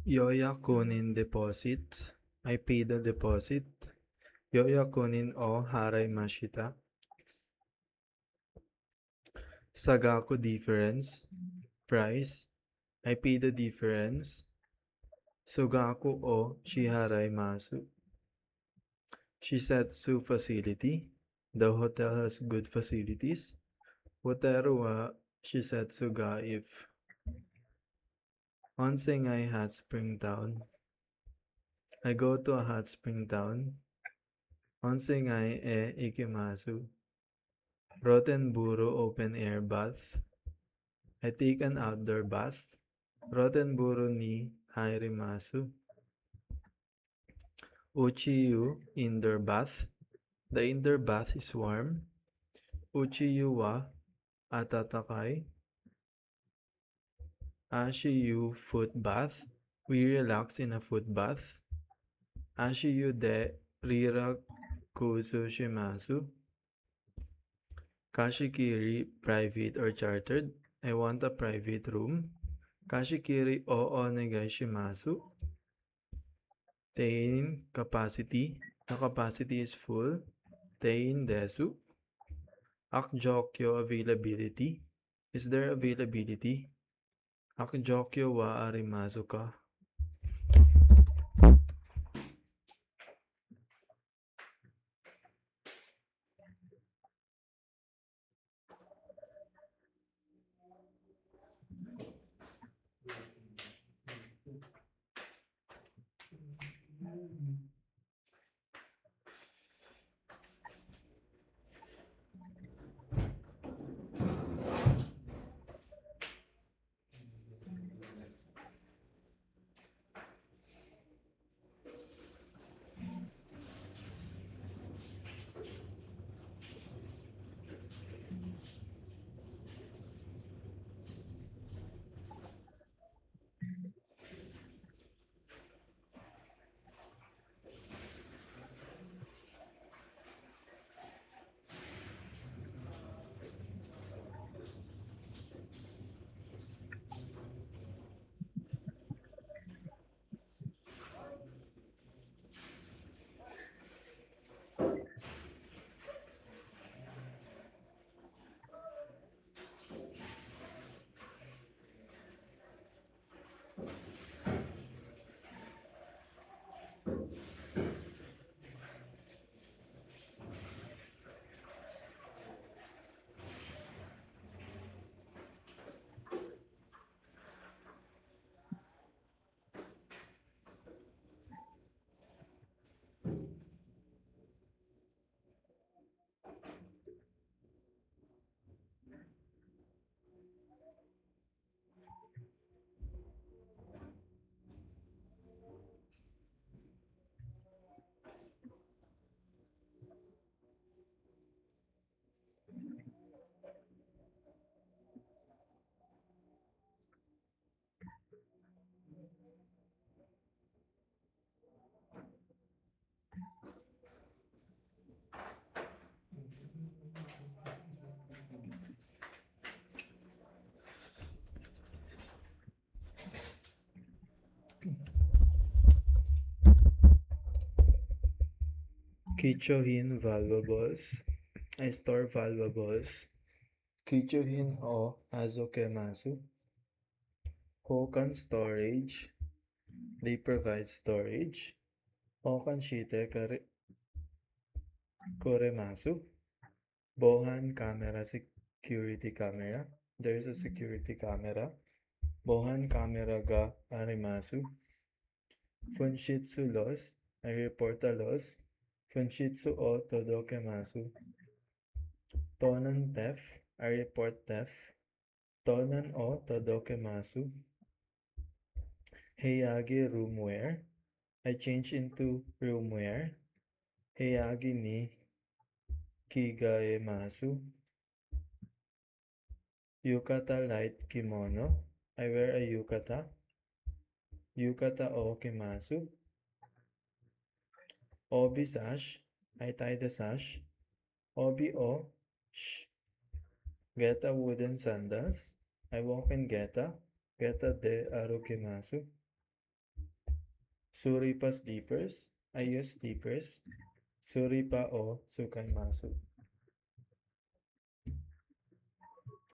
Yoya kunin deposit. I pay the deposit. Yoya kunin o harai mashita. Sagaku difference. Price. I pay the difference. Sugaku o shiharai masu. Shisetsu facility. The hotel has good facilities. Hoteru wa shisetsu ga if. Onsen hot spring town. I go to a hot spring town. Onsen e ikimasu. Rotenburo open air bath. I take an outdoor bath. Rotenburo ni hairimasu. Uchiyu indoor bath. The indoor bath is warm. Uchiyu wa atatakai. Ashiyu foot bath. We relax in a foot bath. Ashiyu de rira kusu shimasu. Kashikiri private or chartered. I want a private room. Kashikiri o onegai shimasu. Tein capacity. The capacity is full. Tein desu. Akjokyo availability. Is there availability? Akjokyo wa arimasu ka. Kichohin valuables. I store valuables. Kichohin o azokemasu. Hokan storage. They provide storage. Hokan shite koremasu. Bohan camera security camera. There is a security camera. Bohan camera ga arimasu. Funshitsu loss. I report a loss. Funshitsu o todokemasu. Tonan theft. I report theft. Tonan o todokemasu. Heiyagi roomware. I change into roomware. Heiyagi ni kigaemasu. Yukata light kimono. I wear a yukata. Yukata o kimasu. Obi sash. I tie the sash. Obi o Geta wooden sandals. I walk in Geta. Geta de arukimasu. Suri pa sleepers. I use sleepers. Suri pa o sukaimasu.